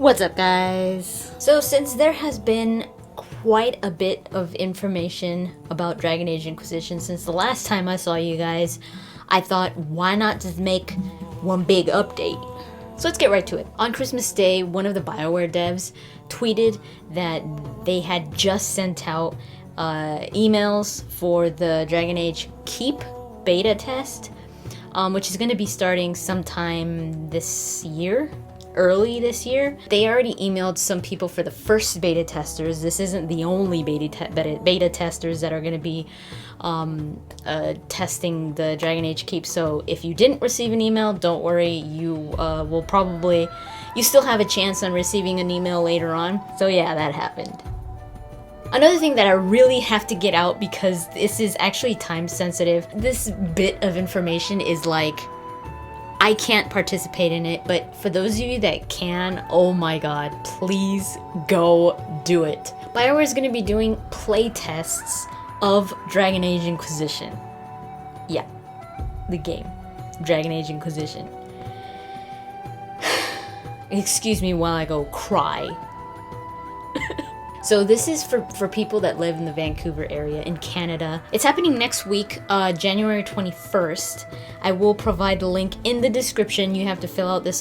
What's up, guys? So since there has been quite a bit of information about Dragon Age Inquisition since the last time I saw you guys, I thought, why not just make one big update? So let's get right to it. On Christmas Day, one of the BioWare devs tweeted that they had just sent out emails for the Dragon Age Keep beta test, which is going to be starting sometime this year. Early this year. They already emailed some people for the first beta testers. This isn't the only beta testers that are going to be testing the Dragon Age Keep. So if you didn't receive an email, don't worry. You you still have a chance on receiving an email later on. So yeah, that happened. Another thing that I really have to get out, because this is actually time sensitive, this bit of information is like, I can't participate in it, but for those of you that can, oh my god, please go do it. BioWare is going to be doing play tests of Dragon Age Inquisition. Yeah, the game. Dragon Age Inquisition. Excuse me while I go cry. So this is for people that live in the Vancouver area in Canada. It's happening next week, January 21st. I will provide the link in the description. You have to fill out this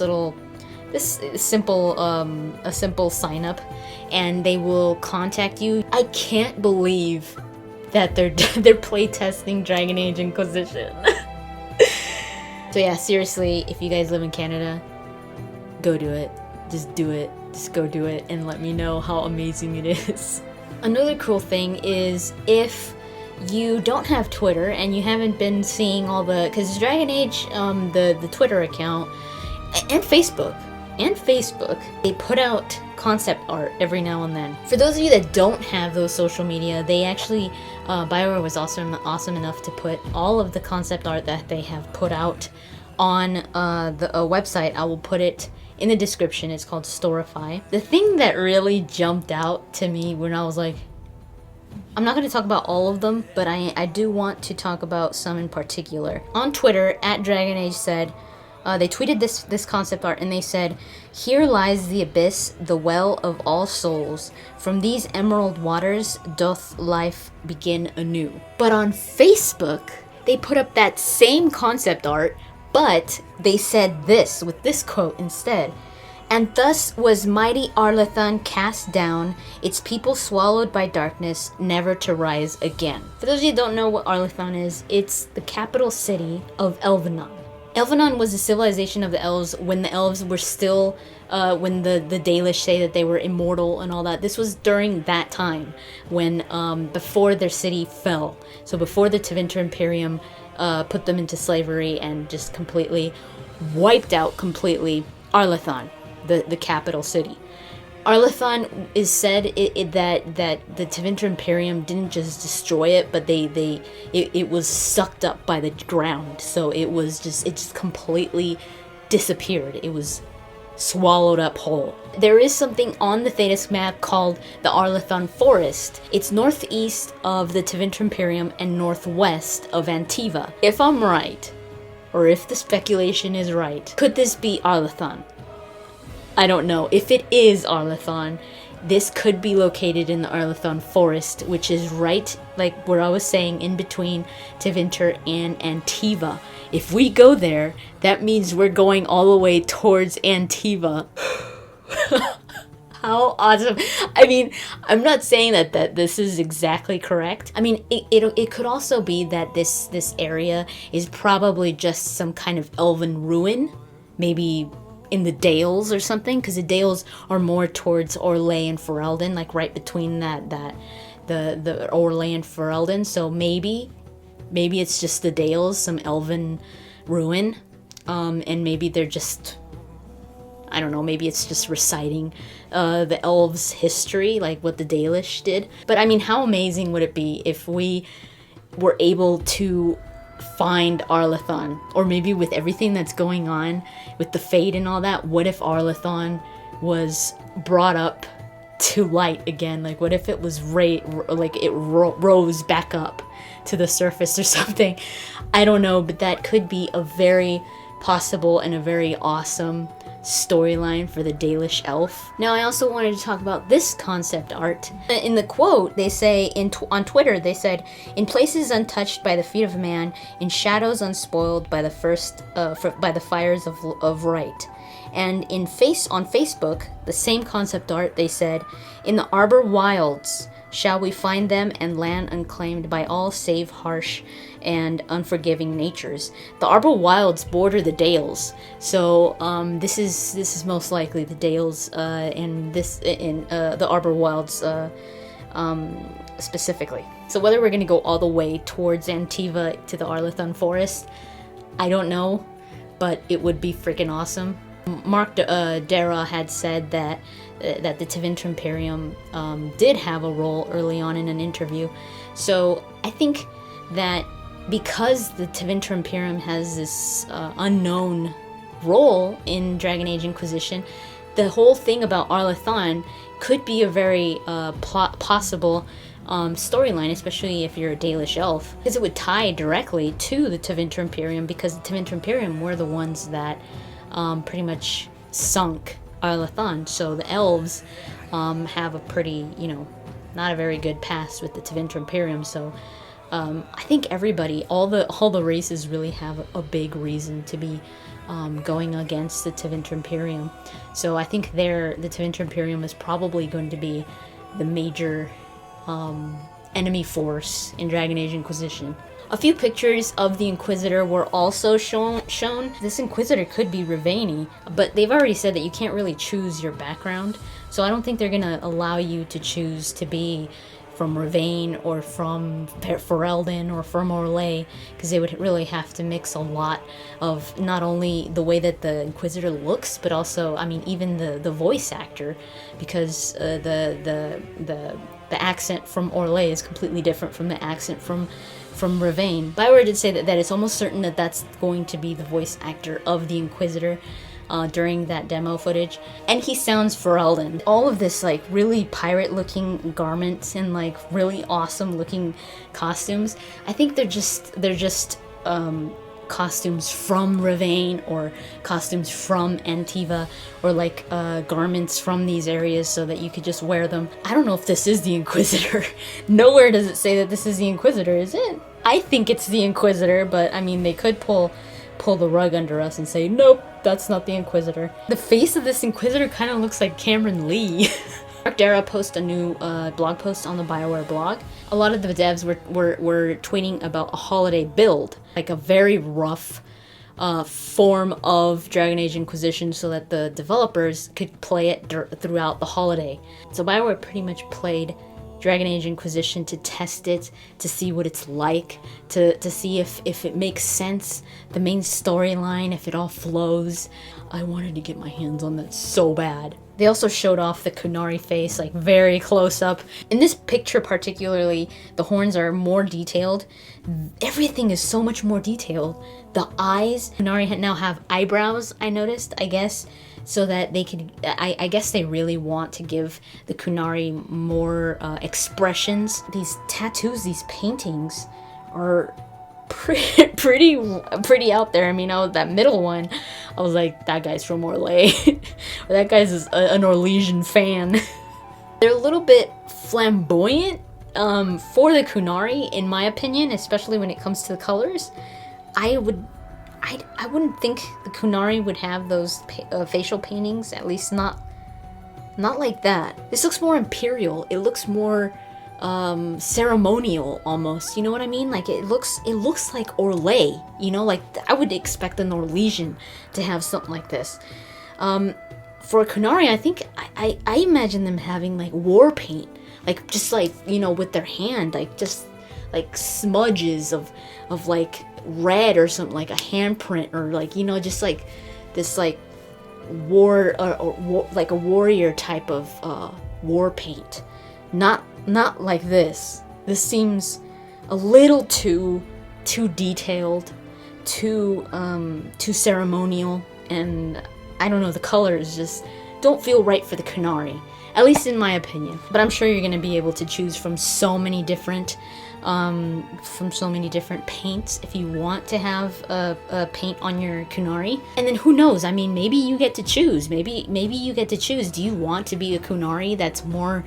simple sign up, and they will contact you. I can't believe that they're playtesting Dragon Age Inquisition. So yeah, seriously, if you guys live in Canada, go do it. Just do it. Just go do it and let me know how amazing it is. Another cool thing is, if you don't have Twitter and you haven't been seeing all the, because Dragon Age, the Twitter account and Facebook, they put out concept art every now and then. For those of you that don't have those social media, they actually, BioWare was awesome enough to put all of the concept art that they have put out on the website. I will put it in the description. It's called Storify. The thing that really jumped out to me when I was like, I'm not going to talk about all of them, but I do want to talk about some in particular. On Twitter, @DragonAge said, they tweeted this concept art, and they said, "Here lies the abyss, the well of all souls. From these emerald waters doth life begin anew." But on Facebook, they put up that same concept art, but they said this, with this quote instead: "And thus was mighty Arlathan cast down, its people swallowed by darkness, never to rise again." For those of you who don't know what Arlathan is, it's the capital city of Elvenon. Elvenon was a civilization of the elves when the elves were still, when the Dalish say that they were immortal and all that. This was during that time, when, before their city fell. So before the Tevinter Imperium put them into slavery and just completely wiped out Arlathan, the capital city. Arlathan is said that the Tevinter Imperium didn't just destroy it, but it was sucked up by the ground. So it just completely disappeared. It was swallowed up whole. There is something on the Thedas map called the Arlathan Forest. It's northeast of the Tevinter Imperium and northwest of Antiva. If I'm right, or if the speculation is right, could this be Arlathan? I don't know. If it is Arlathan, this could be located in the Arlathan Forest, which is right, like where I was saying, in between Tevinter and Antiva. If we go there, that means we're going all the way towards Antiva. How awesome. I mean, I'm not saying that this is exactly correct. I mean, it could also be that this area is probably just some kind of elven ruin, maybe in the Dales or something, because the Dales are more towards Orlais and Ferelden, like right between the Orlais and Ferelden. So maybe it's just the Dales, some elven ruin, and maybe they're just, I don't know, maybe it's just reciting the elves' history, like what the Dalish did. But I mean, how amazing would it be if we were able to find Arlathan? Or maybe with everything that's going on with the Fade and all that, what if Arlathan was brought up to light again? Like, what if it was rose back up to the surface or something? I don't know, but that could be a very possible and a very awesome storyline for the Dalish elf. Now, I also wanted to talk about this concept art. In the quote, they say, on Twitter, they said, "In places untouched by the feet of man, in shadows unspoiled by the fires of right." And on Facebook, the same concept art, they said, "In the arbor wilds shall we find them, and land unclaimed by all save harsh and unforgiving natures." The arbor wilds border the Dales, so this is most likely the Dales and the arbor wilds specifically. So whether we're gonna go all the way towards Antiva to the Arlathon forest, I don't know, but it would be freaking awesome. Mark Dara had said that the Tevinter Imperium did have a role early on in an interview. So I think that because the Tevinter Imperium has this unknown role in Dragon Age Inquisition, the whole thing about Arlathon could be a very possible storyline, especially if you're a Dalish elf, because it would tie directly to the Tevinter Imperium, because the Tevinter Imperium were the ones that pretty much sunk Arlathon. So the elves have a pretty, not a very good past with the Tevinter Imperium. So I think everybody, all the races really have a big reason to be going against the Tevinter Imperium. So I think the Tevinter Imperium is probably going to be the major enemy force in Dragon Age Inquisition. A few pictures of the Inquisitor were also shown. This Inquisitor could be Rivaini, but they've already said that you can't really choose your background, so I don't think they're gonna allow you to choose to be from Rivain or from Ferelden or from Orlais, because they would really have to mix a lot of not only the way that the Inquisitor looks, but also, I mean, even the voice actor, because the accent from Orlais is completely different from the accent from Rivain. Bioware did say that it's almost certain that that's going to be the voice actor of the Inquisitor during that demo footage, and he sounds Ferelden. All of this like really pirate-looking garments and like really awesome-looking costumes, I think they're just costumes from Rivain or costumes from Antiva, or like garments from these areas so that you could just wear them. I don't know if this is the Inquisitor. Nowhere does it say that this is the Inquisitor, is it? I think it's the Inquisitor, but I mean, they could pull the rug under us and say, nope, that's not the Inquisitor. The face of this Inquisitor kind of looks like Cameron Lee. Mark Dara posted a new blog post on the Bioware blog. A lot of the devs were tweeting about a holiday build, like a very rough form of Dragon Age Inquisition, so that the developers could play it throughout the holiday. So Bioware pretty much played Dragon Age Inquisition to test it, to see what it's like, to see if it makes sense, the main storyline, if it all flows. I wanted to get my hands on that so bad. They also showed off the Qunari face, like very close up. In this picture particularly, the horns are more detailed. Everything is so much more detailed. The eyes, Qunari now have eyebrows, I noticed, I guess, so that they could, I guess they really want to give the Qunari more expressions. These tattoos, these paintings are pretty out there. I mean, that middle one, I was like, that guy's from Orlais. Or that guy's an Orlesian fan. They're a little bit flamboyant for the Qunari, in my opinion, especially when it comes to the colors. I wouldn't think the Qunari would have those facial paintings, at least not like that. This looks more imperial. It looks more ceremonial almost, you know what I mean? Like it looks like Orlais, like I would expect an Orlesian to have something like this. For Qunari, I think I imagine them having like war paint, like just like, with their hand, like just like smudges of like red or something, like a handprint, or like, just like this like war or like a warrior type of war paint. Not like this. This seems a little too detailed, too ceremonial, and I don't know, the colors just don't feel right for the Qunari, at least in my opinion. But I'm sure you're going to be able to choose from so many different paints if you want to have a paint on your Qunari. And then who knows, I mean, maybe you get to choose. Maybe you get to choose. Do you want to be a Qunari that's more,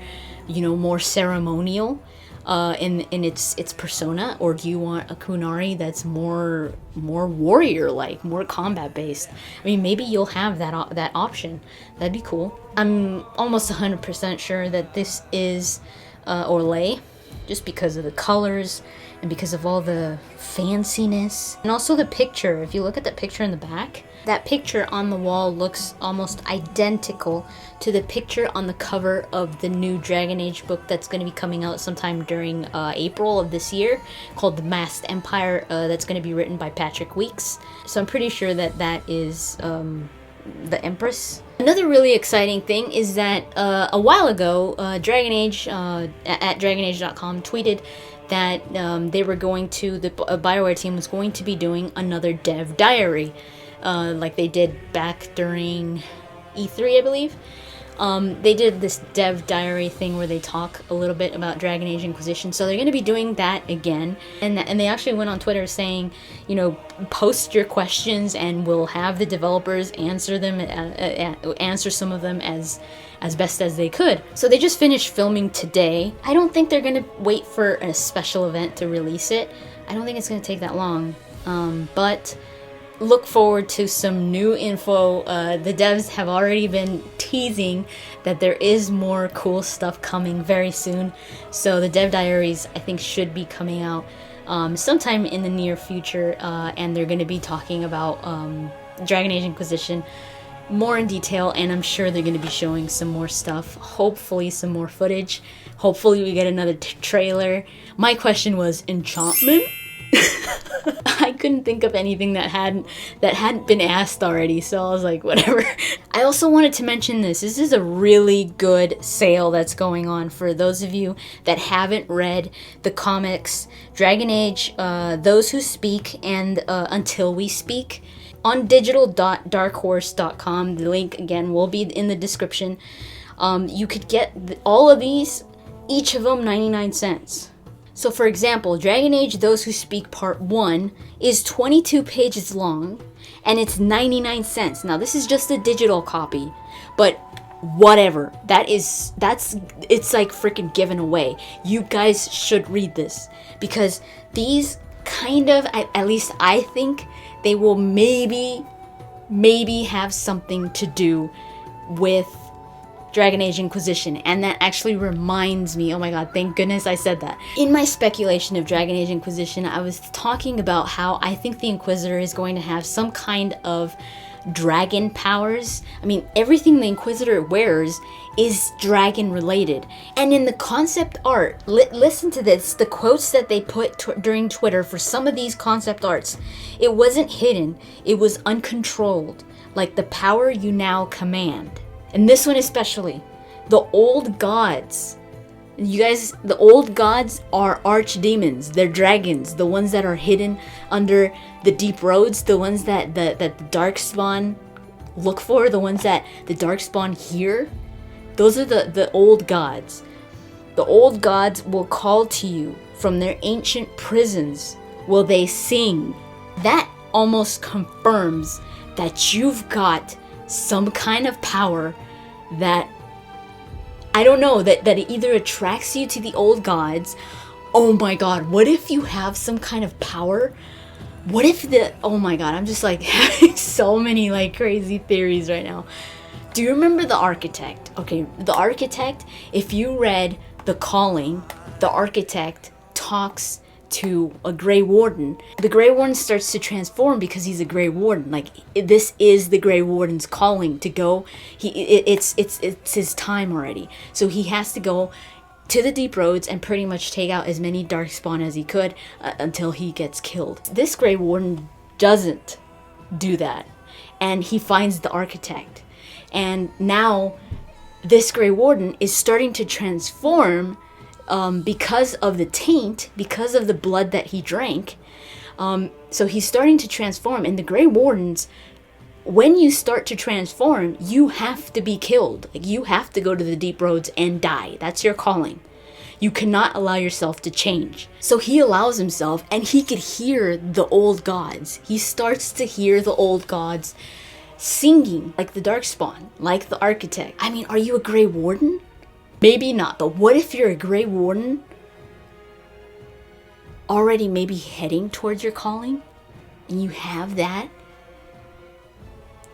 you know, more ceremonial in its persona, or do you want a Qunari that's more warrior like, more combat based? I mean, maybe you'll have that option. That'd be cool. I'm almost 100% sure that this is Orlais, just because of the colors and because of all the fanciness. And also the picture, if you look at that picture in the back, that picture on the wall looks almost identical to the picture on the cover of the new Dragon Age book that's going to be coming out sometime during April of this year, called The Masked Empire, that's going to be written by Patrick Weeks. So I'm pretty sure that that is the Empress. Another really exciting thing is that a while ago, Dragon Age at DragonAge.com tweeted that they were going to, the BioWare team was going to be doing another dev diary, like they did back during E3, I believe. They did this dev diary thing where they talk a little bit about Dragon Age Inquisition, so they're going to be doing that again. And they actually went on Twitter saying, you know, post your questions and we'll have the developers answer them, answer some of them as best as they could. So they just finished filming today. I don't think they're going to wait for a special event to release it. I don't think it's going to take that long, but look forward to some new info. The devs have already been teasing that there is more cool stuff coming very soon. So the dev diaries, I think, should be coming out sometime in the near future, and they're going to be talking about Dragon Age Inquisition more in detail, and I'm sure they're going to be showing some more stuff, hopefully some more footage, hopefully we get another trailer. My question was enchantment. I couldn't think of anything that hadn't been asked already, so I was like, whatever. I also wanted to mention this. This is a really good sale that's going on for those of you that haven't read the comics Dragon Age, Those Who Speak, and Until We Speak. On digital.darkhorse.com, the link again will be in the description. You could get all of these, each of them 99 cents. So for example, Dragon Age Those Who Speak Part 1 is 22 pages long, and it's 99 cents. Now this is just a digital copy, but whatever. It's like freaking given away. You guys should read this, because these kind of, at least I think, they will maybe have something to do with Dragon Age Inquisition. And that actually reminds me, oh my god, thank goodness I said that. In my speculation of Dragon Age Inquisition, I was talking about how I think the Inquisitor is going to have some kind of dragon powers. I mean, everything the Inquisitor wears is dragon related. And in the concept art, listen to this, the quotes that they put during Twitter for some of these concept arts, it wasn't hidden, it was uncontrolled, like the power you now command. And this one especially, the old gods. You guys, the old gods are archdemons. They're dragons, the ones that are hidden under the deep roads, the ones that the Darkspawn look for, the ones that the Darkspawn hear. Those are the old gods. The old gods will call to you from their ancient prisons. Will they sing? That almost confirms that you've got some kind of power that, I don't know, that it either attracts you to the old gods. Oh my god, what if you have some kind of power? What if oh my god, I'm just like having so many like crazy theories right now. Do you remember the Architect? Okay, the Architect, if you read The Calling, the Architect talks to a Grey Warden. The Grey Warden starts to transform because he's a Grey Warden. Like, this is the Grey Warden's calling to go. It's his time already. So he has to go to the deep roads and pretty much take out as many Darkspawn as he could until he gets killed. This Grey Warden doesn't do that, and he finds the Architect. And now this Grey Warden is starting to transform because of the taint, because of the blood that he drank. So he's starting to transform, and the Grey Wardens when you start to transform, you have to be killed. Like, you have to go to the deep roads and die. That's your calling. You cannot allow yourself to change. So he allows himself, and he could hear the old gods. He starts to hear the old gods singing, like the Darkspawn, like the Architect. I mean, are you a Grey Warden? Maybe not, but what if you're a Grey Warden already maybe heading towards your calling, and you have that?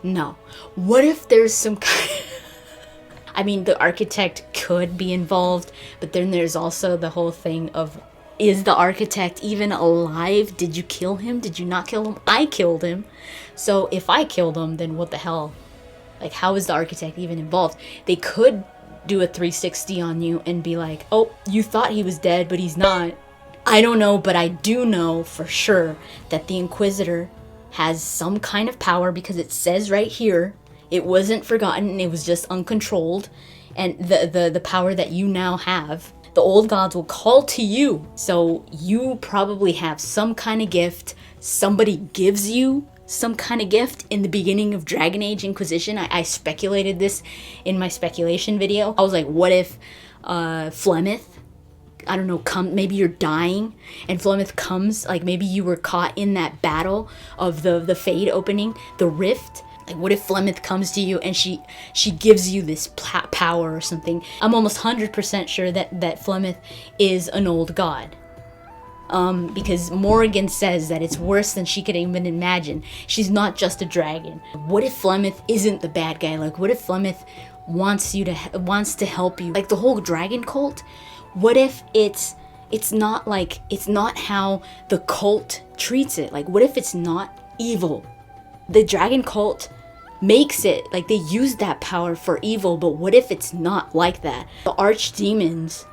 No. What if there's some kind I mean, the Architect could be involved, but then there's also the whole thing of, is the Architect even alive? Did you kill him? Did you not kill him? I killed him. So if I killed him, then what the hell? Like, how is the Architect even involved? They could do a 360 on you and be like, oh, you thought he was dead, but he's not. I don't know, but I do know for sure that the Inquisitor has some kind of power, because it says right here, it wasn't forgotten, it was just uncontrolled. And the power that you now have, the old gods will call to you. So you probably have some kind of gift. Somebody gives you some kind of gift in the beginning of Dragon Age Inquisition. I speculated this in my speculation video. I was like, what if Flemeth, I don't know, maybe you're dying and Flemeth comes, like maybe you were caught in that battle of the Fade opening, the Rift. Like, what if Flemeth comes to you and she gives you this power or something? I'm almost 100% sure that Flemeth is an old god. Because Morrigan says that it's worse than she could even imagine. She's not just a dragon. What if Flemeth isn't the bad guy? Like, what if Flemeth wants to help you? Like, the whole dragon cult, what if it's not how the cult treats it? Like, what if it's not evil? The dragon cult makes it like they use that power for evil, but what if it's not like that? The archdemons,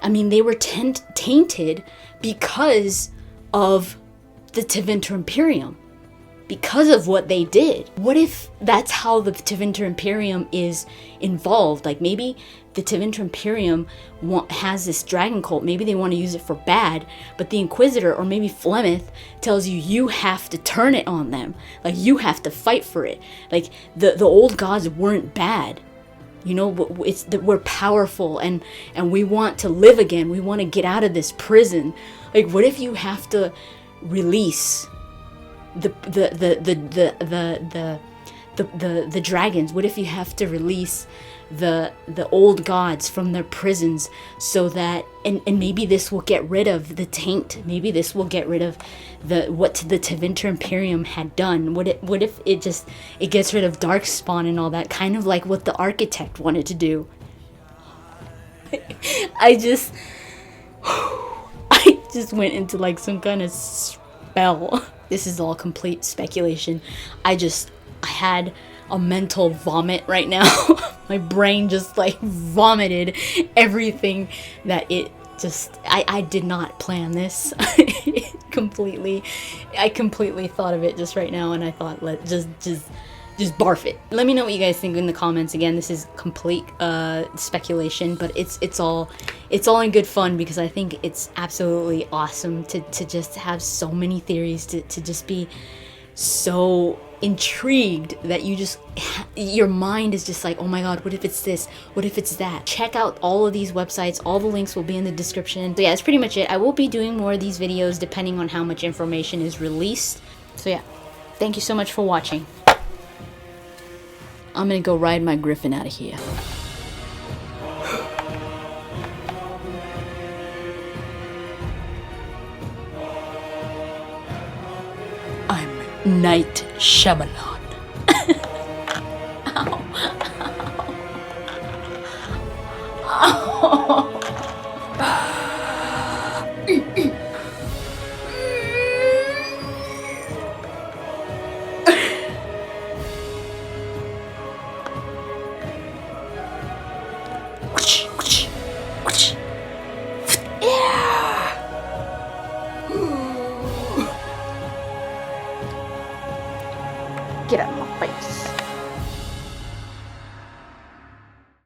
I mean, they were tainted because of the Tevinter Imperium, because of what they did. What if that's how the Tevinter Imperium is involved? Like, maybe the Tevinter Imperium has this dragon cult. Maybe they want to use it for bad, but the Inquisitor, or maybe Flemeth, tells you, you have to turn it on them. Like, you have to fight for it. Like, the old gods weren't bad. You know, it's that we're powerful and we want to live again. We want to get out of this prison. Like, what if you have to release the dragons? What if you have to release the old gods from their prisons, so that and maybe this will get rid of the taint. Maybe this will get rid of what the Tevinter Imperium had done. What if it gets rid of Darkspawn and all that, kind of like what the Architect wanted to do. I just went into like some kind of spell. This is all complete speculation. I had a mental vomit right now. My brain just like vomited everything that it just, I did not plan this. I completely thought of it just right now, and I thought, let just barf it. Let me know what you guys think in the comments. Again, this is complete speculation, but it's all in good fun, because I think it's absolutely awesome to just have so many theories, to just be so intrigued that your mind is just like, oh my god, what if it's this, what if it's that? Check out all of these websites. All the links will be in the description. So yeah, that's pretty much it. I will be doing more of these videos depending on how much information is released. So yeah, thank you so much for watching. I'm gonna go ride my griffin out of here. Night Shyamalan. Ow. Ow. Get out of my face.